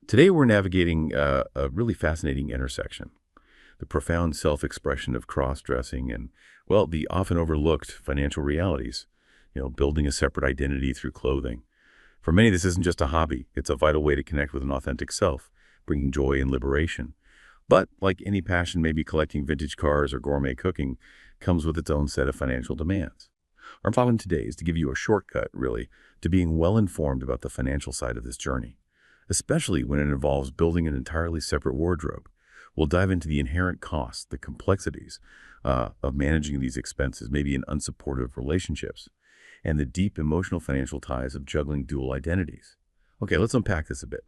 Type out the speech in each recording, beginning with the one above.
Today we're navigating a really fascinating intersection, the profound self-expression of cross-dressing and, well, the often overlooked financial realities, building a separate identity through clothing. For many, this isn't just a hobby. It's a vital way to connect with an authentic self, bringing joy and liberation. But like any passion, maybe collecting vintage cars or gourmet cooking comes with its own set of financial demands. Our plan today is to give you a shortcut, really, to being well-informed about the financial side of this journey, especially when it involves building an entirely separate wardrobe. We'll dive into the inherent costs, the complexities of managing these expenses, maybe in unsupportive relationships, and the deep emotional financial ties of juggling dual identities. Okay, let's unpack this a bit.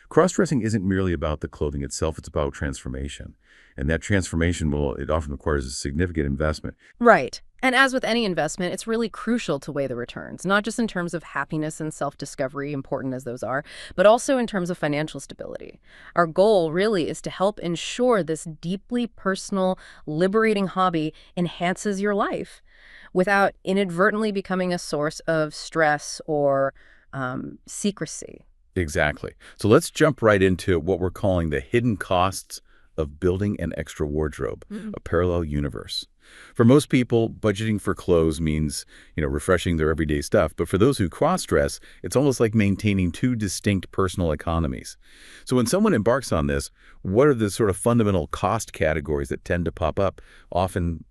Cross-dressing isn't merely about the clothing itself, it's about transformation. And that transformation, it often requires a significant investment. Right. And as with any investment, it's really crucial to weigh the returns, not just in terms of happiness and self-discovery, important as those are, but also in terms of financial stability. Our goal really is to help ensure this deeply personal, liberating hobby enhances your life without inadvertently becoming a source of stress or secrecy. Exactly. So let's jump right into what we're calling the hidden costs of building an extra wardrobe, a parallel universe. For most people, budgeting for clothes means, refreshing their everyday stuff. But for those who cross-dress, it's almost like maintaining two distinct personal economies. So when someone embarks on this, what are the sort of fundamental cost categories that tend to pop up, often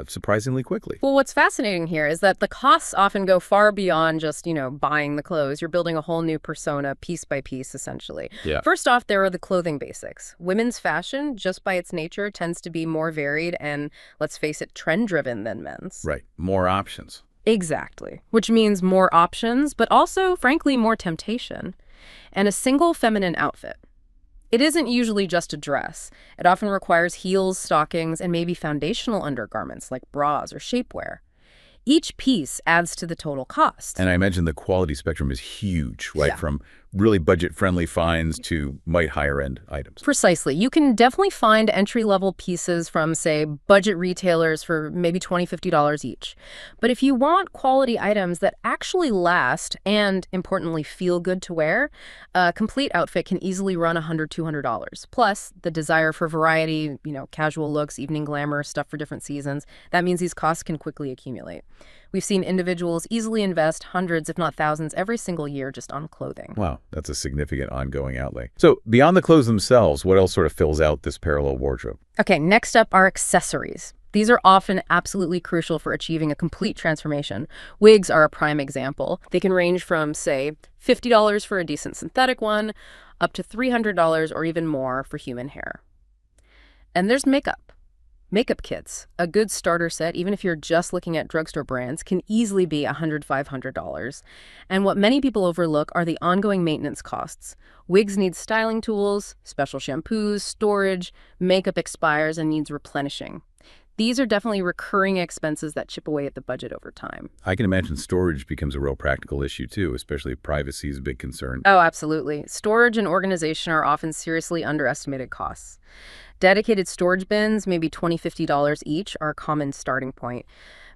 surprisingly quickly? Well, what's fascinating here is that the costs often go far beyond just, buying the clothes. You're building a whole new persona piece by piece, essentially. Yeah. First off, there are the clothing basics. Women's fashion, just by its nature, tends to be more varied and, let's face it, trend-driven than men's. Right. More options. Exactly. Which means more options, but also, frankly, more temptation. And a single feminine outfit. It isn't usually just a dress. It often requires heels, stockings, and maybe foundational undergarments like bras or shapewear. Each piece adds to the total cost. And I imagine the quality spectrum is huge, right? Yeah. From really budget-friendly finds to higher-end items. Precisely. You can definitely find entry-level pieces from, say, budget retailers for maybe $20, $50 each. But if you want quality items that actually last and, importantly, feel good to wear, a complete outfit can easily run $100, $200. Plus, the desire for variety, casual looks, evening glamour, stuff for different seasons, that means these costs can quickly accumulate. We've seen individuals easily invest hundreds, if not thousands, every single year just on clothing. Wow, that's a significant ongoing outlay. So beyond the clothes themselves, what else sort of fills out this parallel wardrobe? Okay, next up are accessories. These are often absolutely crucial for achieving a complete transformation. Wigs are a prime example. They can range from, say, $50 for a decent synthetic one, up to $300 or even more for human hair. And there's makeup. Makeup kits, a good starter set, even if you're just looking at drugstore brands, can easily be $100, $500. And what many people overlook are the ongoing maintenance costs. Wigs need styling tools, special shampoos, storage, makeup expires and needs replenishing. These are definitely recurring expenses that chip away at the budget over time. I can imagine storage becomes a real practical issue too, especially if privacy is a big concern. Oh, absolutely. Storage and organization are often seriously underestimated costs. Dedicated storage bins, maybe $20, $50 each, are a common starting point.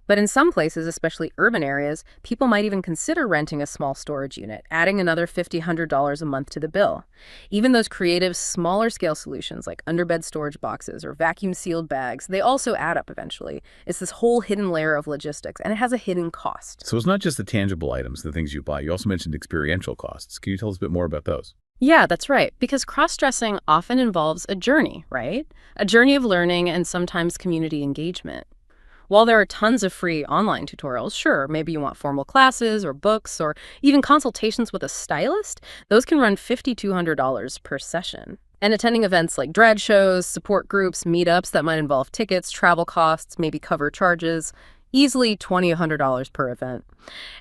But in some places, especially urban areas, people might even consider renting a small storage unit, adding another $50, $100 a month to the bill. Even those creative, smaller-scale solutions like underbed storage boxes or vacuum-sealed bags, they also add up eventually. It's this whole hidden layer of logistics, and it has a hidden cost. So it's not just the tangible items, the things you buy. You also mentioned experiential costs. Can you tell us a bit more about those? Yeah, that's right. Because cross-dressing often involves a journey, right? A journey of learning and sometimes community engagement. While there are tons of free online tutorials, sure, maybe you want formal classes or books or even consultations with a stylist, those can run $50, $200 per session. And attending events like drag shows, support groups, meetups that might involve tickets, travel costs, maybe cover charges, easily $20, $100 per event.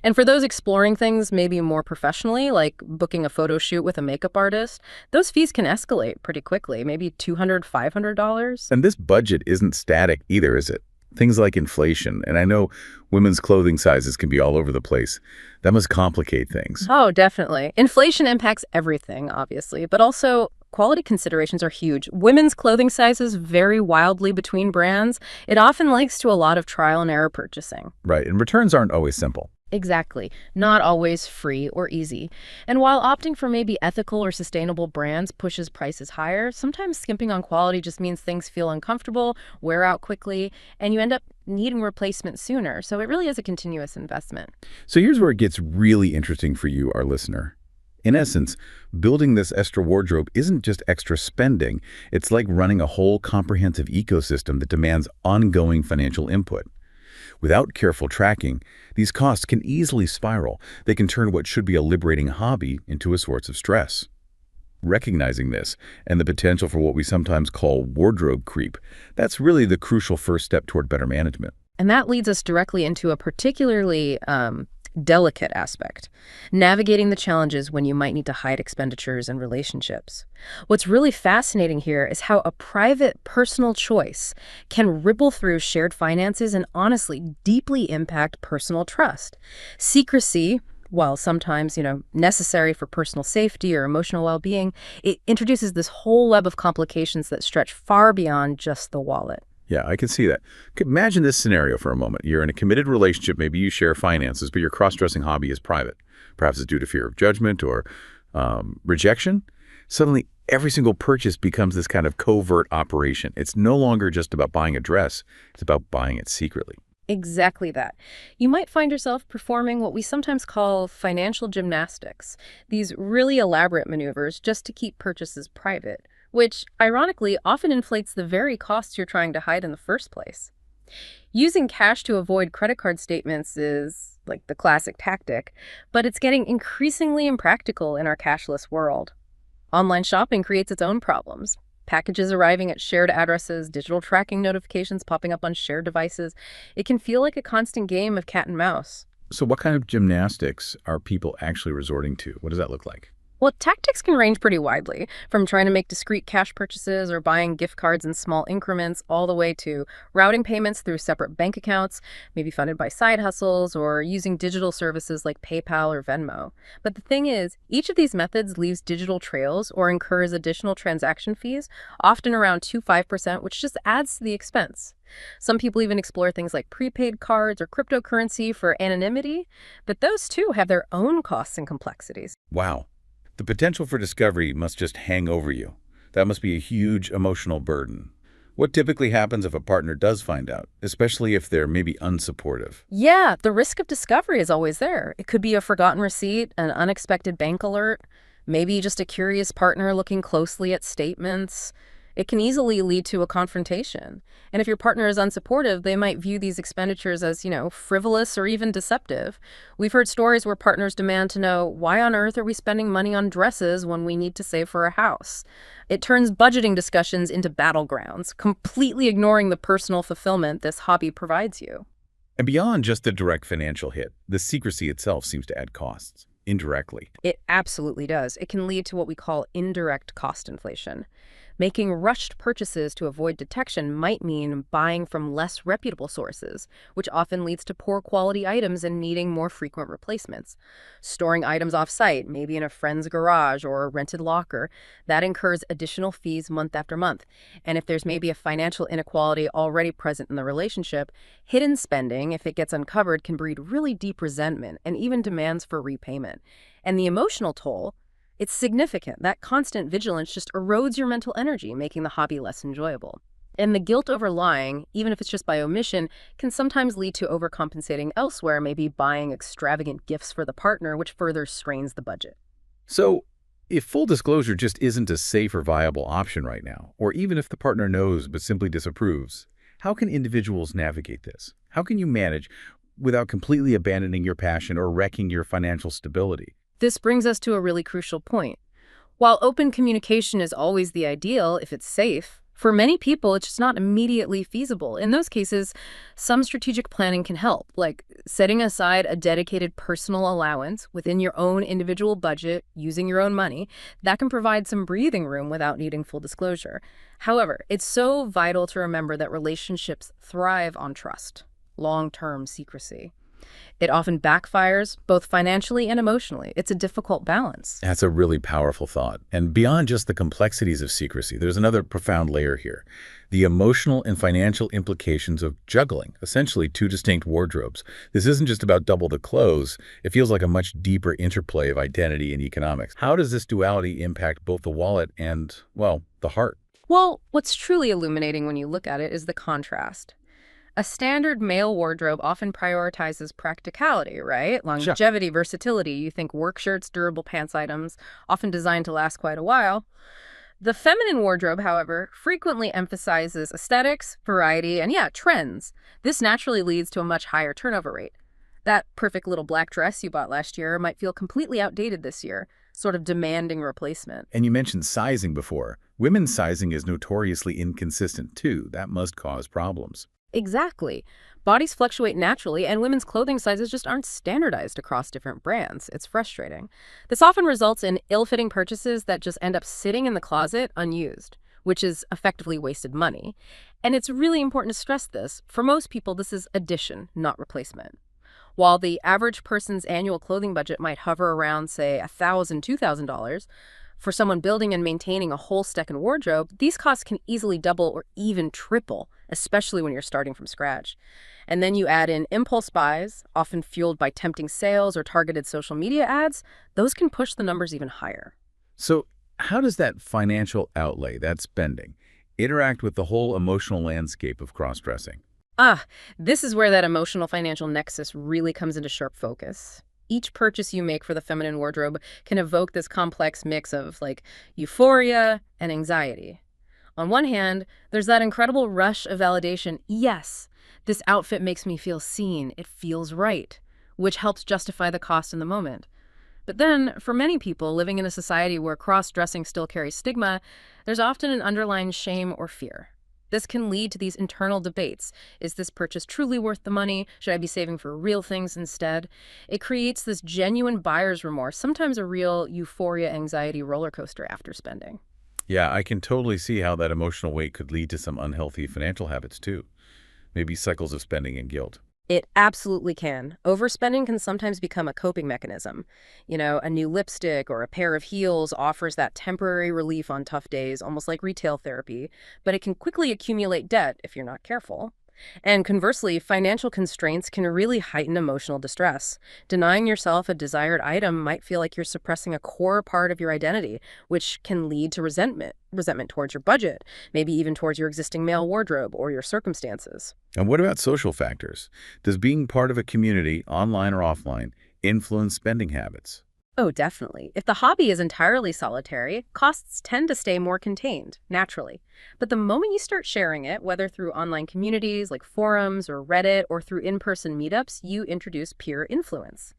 And for those exploring things maybe more professionally, like booking a photo shoot with a makeup artist, those fees can escalate pretty quickly, maybe $200, $500. And this budget isn't static either, is it? Things like inflation, and I know women's clothing sizes can be all over the place. That must complicate things. Oh, definitely. Inflation impacts everything, obviously, but also quality considerations are huge. Women's clothing sizes vary wildly between brands. It often leads to a lot of trial and error purchasing. Right, and returns aren't always simple. Exactly. Not always free or easy. And while opting for maybe ethical or sustainable brands pushes prices higher, sometimes skimping on quality just means things feel uncomfortable, wear out quickly, and you end up needing replacement sooner. So it really is a continuous investment. So here's where it gets really interesting for you, our listener. In essence, building this extra wardrobe isn't just extra spending. It's like running a whole comprehensive ecosystem that demands ongoing financial input. Without careful tracking, these costs can easily spiral. They can turn what should be a liberating hobby into a source of stress. Recognizing this and the potential for what we sometimes call wardrobe creep, that's really the crucial first step toward better management. And that leads us directly into a particularly delicate aspect, navigating the challenges when you might need to hide expenditures and relationships. What's really fascinating here is how a private, personal choice can ripple through shared finances and honestly deeply impact personal trust. Secrecy, while sometimes, necessary for personal safety or emotional well-being, it introduces this whole web of complications that stretch far beyond just the wallet. Yeah, I can see that. Imagine this scenario for a moment. You're in a committed relationship. Maybe you share finances, but your cross-dressing hobby is private. Perhaps it's due to fear of judgment or rejection. Suddenly, every single purchase becomes this kind of covert operation. It's no longer just about buying a dress. It's about buying it secretly. Exactly that. You might find yourself performing what we sometimes call financial gymnastics, these really elaborate maneuvers just to keep purchases private, which, ironically, often inflates the very costs you're trying to hide in the first place. Using cash to avoid credit card statements is like the classic tactic, but it's getting increasingly impractical in our cashless world. Online shopping creates its own problems. Packages arriving at shared addresses, digital tracking notifications popping up on shared devices. It can feel like a constant game of cat and mouse. So what kind of gymnastics are people actually resorting to? What does that look like? Well, tactics can range pretty widely, from trying to make discrete cash purchases or buying gift cards in small increments, all the way to routing payments through separate bank accounts, maybe funded by side hustles, or using digital services like PayPal or Venmo. But the thing is, each of these methods leaves digital trails or incurs additional transaction fees, often around 2–5%, which just adds to the expense. Some people even explore things like prepaid cards or cryptocurrency for anonymity, but those too have their own costs and complexities. Wow. The potential for discovery must just hang over you. That must be a huge emotional burden. What typically happens if a partner does find out, especially if they're maybe unsupportive? Yeah, the risk of discovery is always there. It could be a forgotten receipt, an unexpected bank alert, maybe just a curious partner looking closely at statements. It can easily lead to a confrontation. And if your partner is unsupportive, they might view these expenditures as, frivolous or even deceptive. We've heard stories where partners demand to know, why on earth are we spending money on dresses when we need to save for a house? It turns budgeting discussions into battlegrounds, completely ignoring the personal fulfillment this hobby provides you. And beyond just the direct financial hit, the secrecy itself seems to add costs, indirectly. It absolutely does. It can lead to what we call indirect cost inflation. Making rushed purchases to avoid detection might mean buying from less reputable sources, which often leads to poor quality items and needing more frequent replacements. Storing items off-site, maybe in a friend's garage or a rented locker, that incurs additional fees month after month. And if there's maybe a financial inequality already present in the relationship, hidden spending, if it gets uncovered, can breed really deep resentment and even demands for repayment. And the emotional toll, it's significant. That constant vigilance just erodes your mental energy, making the hobby less enjoyable. And the guilt over lying, even if it's just by omission, can sometimes lead to overcompensating elsewhere, maybe buying extravagant gifts for the partner, which further strains the budget. So, if full disclosure just isn't a safe or viable option right now, or even if the partner knows but simply disapproves, how can individuals navigate this? How can you manage without completely abandoning your passion or wrecking your financial stability? This brings us to a really crucial point. While open communication is always the ideal if it's safe, for many people it's just not immediately feasible. In those cases, some strategic planning can help, like setting aside a dedicated personal allowance within your own individual budget, using your own money. That can provide some breathing room without needing full disclosure. However, it's so vital to remember that relationships thrive on trust, long-term secrecy. It often backfires, both financially and emotionally. It's a difficult balance. That's a really powerful thought. And beyond just the complexities of secrecy, there's another profound layer here. The emotional and financial implications of juggling, essentially two distinct wardrobes. This isn't just about double the clothes. It feels like a much deeper interplay of identity and economics. How does this duality impact both the wallet and, well, the heart? Well, what's truly illuminating when you look at it is the contrast. A standard male wardrobe often prioritizes practicality, right? Sure. Longevity, versatility. You think work shirts, durable pants items, often designed to last quite a while. The feminine wardrobe, however, frequently emphasizes aesthetics, variety, and yeah, trends. This naturally leads to a much higher turnover rate. That perfect little black dress you bought last year might feel completely outdated this year, sort of demanding replacement. And you mentioned sizing before. Women's sizing is notoriously inconsistent too. That must cause problems. Exactly. Bodies fluctuate naturally, and women's clothing sizes just aren't standardized across different brands. It's frustrating. This often results in ill-fitting purchases that just end up sitting in the closet unused, which is effectively wasted money. And it's really important to stress this. For most people, this is addition, not replacement. While the average person's annual clothing budget might hover around, say, $1,000, $2,000, for someone building and maintaining a whole second wardrobe, these costs can easily double or even triple, especially when you're starting from scratch. And then you add in impulse buys, often fueled by tempting sales or targeted social media ads, those can push the numbers even higher. So how does that financial outlay, that spending, interact with the whole emotional landscape of cross-dressing? This is where that emotional financial nexus really comes into sharp focus. Each purchase you make for the feminine wardrobe can evoke this complex mix of, like, euphoria and anxiety. On one hand, there's that incredible rush of validation. Yes, this outfit makes me feel seen. It feels right, which helps justify the cost in the moment. But then, for many people living in a society where cross-dressing still carries stigma, there's often an underlying shame or fear. This can lead to these internal debates. Is this purchase truly worth the money? Should I be saving for real things instead? It creates this genuine buyer's remorse, sometimes a real euphoria anxiety roller coaster after spending. Yeah, I can totally see how that emotional weight could lead to some unhealthy financial habits too. Maybe cycles of spending and guilt. It absolutely can. Overspending can sometimes become a coping mechanism. A new lipstick or a pair of heels offers that temporary relief on tough days, almost like retail therapy, but it can quickly accumulate debt if you're not careful. And conversely, financial constraints can really heighten emotional distress. Denying yourself a desired item might feel like you're suppressing a core part of your identity, which can lead to resentment towards your budget, maybe even towards your existing male wardrobe or your circumstances. And what about social factors? Does being part of a community, online or offline, influence spending habits? Oh, definitely. If the hobby is entirely solitary, costs tend to stay more contained, naturally. But the moment you start sharing it, whether through online communities like forums or Reddit or through in-person meetups, you introduce peer influence.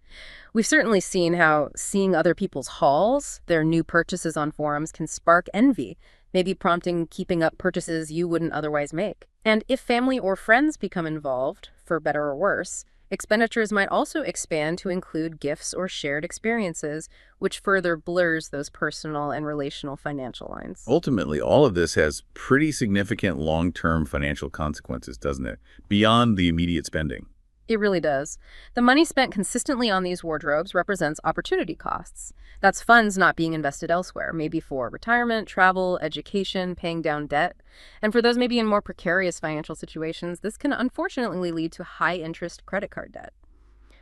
We've certainly seen how seeing other people's hauls, their new purchases on forums, can spark envy, maybe prompting keeping up purchases you wouldn't otherwise make. And if family or friends become involved, for better or worse, expenditures might also expand to include gifts or shared experiences, which further blurs those personal and relational financial lines. Ultimately, all of this has pretty significant long-term financial consequences, doesn't it? Beyond the immediate spending. It really does. The money spent consistently on these wardrobes represents opportunity costs. That's funds not being invested elsewhere, maybe for retirement, travel, education, paying down debt. And for those maybe in more precarious financial situations, this can unfortunately lead to high-interest credit card debt.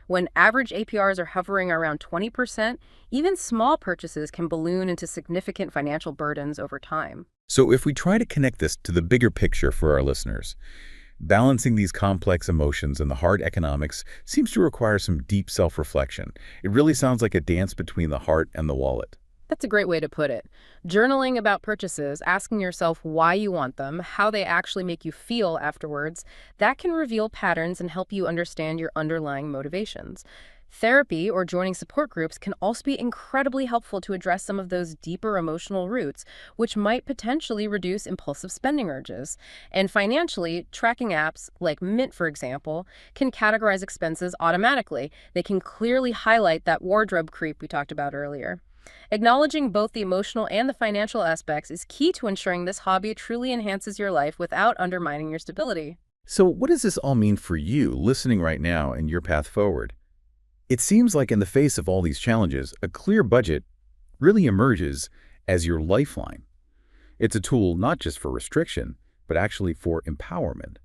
When average APRs are hovering around 20%, even small purchases can balloon into significant financial burdens over time. So if we try to connect this to the bigger picture for our listeners, balancing these complex emotions and the hard economics seems to require some deep self-reflection. It really sounds like a dance between the heart and the wallet. That's a great way to put it. Journaling about purchases, asking yourself why you want them, how they actually make you feel afterwards, that can reveal patterns and help you understand your underlying motivations. Therapy or joining support groups can also be incredibly helpful to address some of those deeper emotional roots, which might potentially reduce impulsive spending urges. And financially, tracking apps like Mint, for example, can categorize expenses automatically. They can clearly highlight that wardrobe creep we talked about earlier. Acknowledging both the emotional and the financial aspects is key to ensuring this hobby truly enhances your life without undermining your stability. So what does this all mean for you listening right now and your path forward? It seems like in the face of all these challenges, a clear budget really emerges as your lifeline. It's a tool not just for restriction, but actually for empowerment.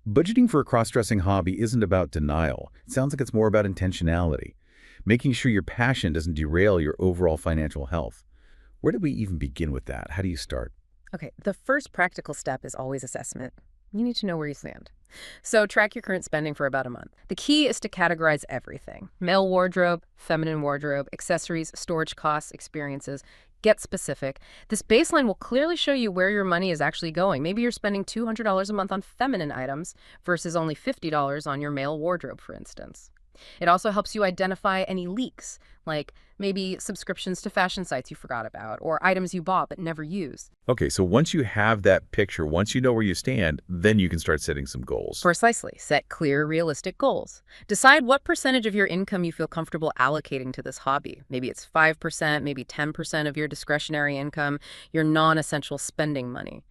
Budgeting for a cross-dressing hobby isn't about denial. It sounds like it's more about intentionality, making sure your passion doesn't derail your overall financial health. Where do we even begin with that? How do you start? Okay, the first practical step is always assessment. You need to know where you stand. So track your current spending for about a month. The key is to categorize everything: male wardrobe, feminine wardrobe, accessories, storage costs, experiences. Get specific. This baseline will clearly show you where your money is actually going. Maybe you're spending $200 a month on feminine items versus only $50 on your male wardrobe, for instance. It also helps you identify any leaks, like maybe subscriptions to fashion sites you forgot about, or items you bought but never used. Okay, so once you have that picture, once you know where you stand, then you can start setting some goals. Precisely. Set clear, realistic goals. Decide what percentage of your income you feel comfortable allocating to this hobby. Maybe it's 5%, maybe 10% of your discretionary income, your non-essential spending money.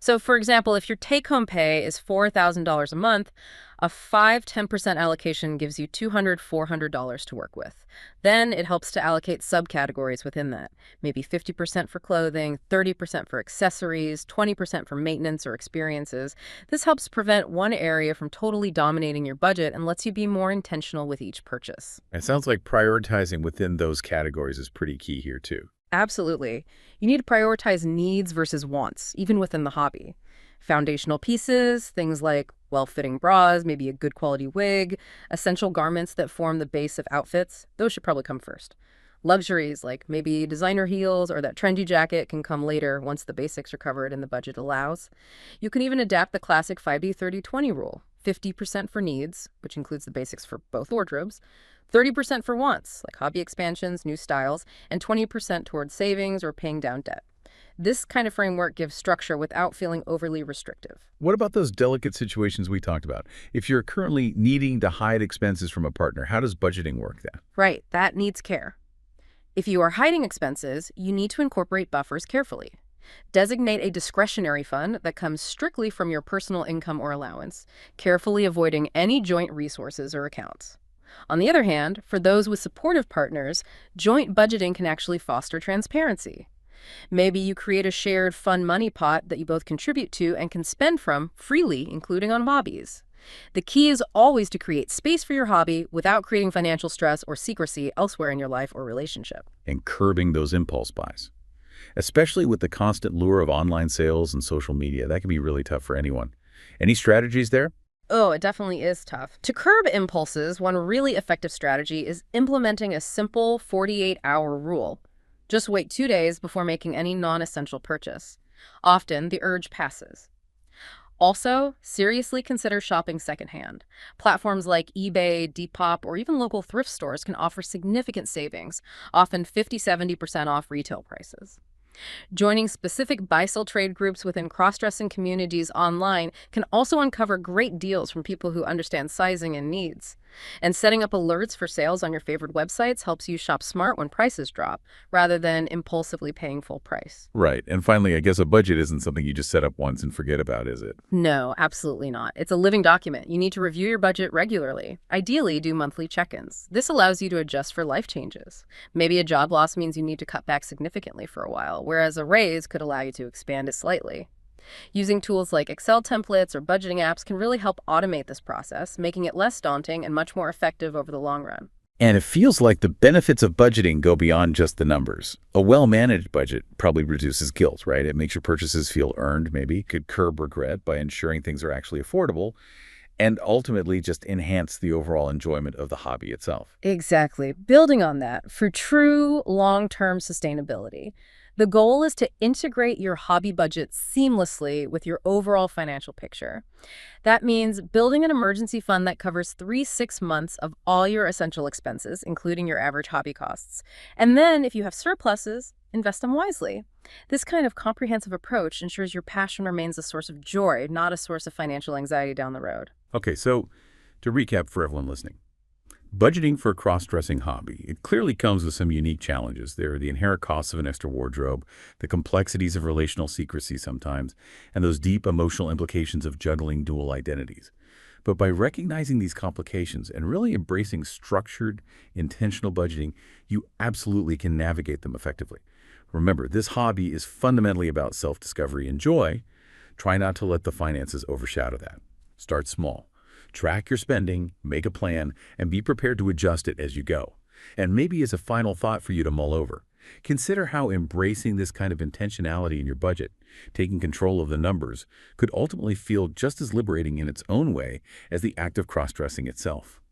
So, for example, if your take-home pay is $4,000 a month, a 5–10% allocation gives you $200–400 to work with. Then it helps to allocate subcategories within that. Maybe 50% for clothing, 30% for accessories, 20% for maintenance or experiences. This helps prevent one area from totally dominating your budget and lets you be more intentional with each purchase. It sounds like prioritizing within those categories is pretty key here too. Absolutely. You need to prioritize needs versus wants, even within the hobby. Foundational pieces, things like well-fitting bras, maybe a good quality wig, essential garments that form the base of outfits, those should probably come first. Luxuries like maybe designer heels or that trendy jacket can come later once the basics are covered and the budget allows. You can even adapt the classic 50–30–20 rule: 50% for needs, which includes the basics for both wardrobes, 30% for wants, like hobby expansions, new styles, and 20% towards savings or paying down debt. This kind of framework gives structure without feeling overly restrictive. What about those delicate situations we talked about? If you're currently needing to hide expenses from a partner, how does budgeting work then? Right, that needs care. If you are hiding expenses, you need to incorporate buffers carefully. Designate a discretionary fund that comes strictly from your personal income or allowance, carefully avoiding any joint resources or accounts. On the other hand, for those with supportive partners, joint budgeting can actually foster transparency. Maybe you create a shared fund money pot that you both contribute to and can spend from freely, including on hobbies. The key is always to create space for your hobby without creating financial stress or secrecy elsewhere in your life or relationship. And curbing those impulse buys, especially with the constant lure of online sales and social media. That can be really tough for anyone. Any strategies there? Oh, it definitely is tough. To curb impulses, one really effective strategy is implementing a simple 48-hour rule. Just wait 2 days before making any non-essential purchase. Often, the urge passes. Also, seriously consider shopping secondhand. Platforms like eBay, Depop, or even local thrift stores can offer significant savings, often 50–70% off retail prices. Joining specific buy-sell trade groups within cross-dressing communities online can also uncover great deals from people who understand sizing and needs. And setting up alerts for sales on your favorite websites helps you shop smart when prices drop, rather than impulsively paying full price. Right. And finally, I guess a budget isn't something you just set up once and forget about, is it? No, absolutely not. It's a living document. You need to review your budget regularly. Ideally, do monthly check-ins. This allows you to adjust for life changes. Maybe a job loss means you need to cut back significantly for a while, whereas a raise could allow you to expand it slightly. Using tools like Excel templates or budgeting apps can really help automate this process, making it less daunting and much more effective over the long run. And it feels like the benefits of budgeting go beyond just the numbers. A well-managed budget probably reduces guilt, right? It makes your purchases feel earned, maybe. Could curb regret by ensuring things are actually affordable, and ultimately just enhance the overall enjoyment of the hobby itself. Exactly. Building on that, for true long-term sustainability, the goal is to integrate your hobby budget seamlessly with your overall financial picture. That means building an emergency fund that covers 3–6 months of all your essential expenses, including your average hobby costs. And then, if you have surpluses, invest them wisely. This kind of comprehensive approach ensures your passion remains a source of joy, not a source of financial anxiety down the road. Okay, so to recap for everyone listening, Budgeting for a cross-dressing hobby. It clearly comes with some unique challenges. There are the inherent costs of an extra wardrobe, the complexities of relational secrecy sometimes, and those deep emotional implications of juggling dual identities. But by recognizing these complications and really embracing structured, intentional budgeting, you absolutely can navigate them effectively. Remember, this hobby is fundamentally about self-discovery and joy. Try not to let the finances overshadow that. Start small. Track your spending, make a plan, and be prepared to adjust it as you go. And maybe as a final thought for you to mull over, consider how embracing this kind of intentionality in your budget, taking control of the numbers, could ultimately feel just as liberating in its own way as the act of cross-dressing itself.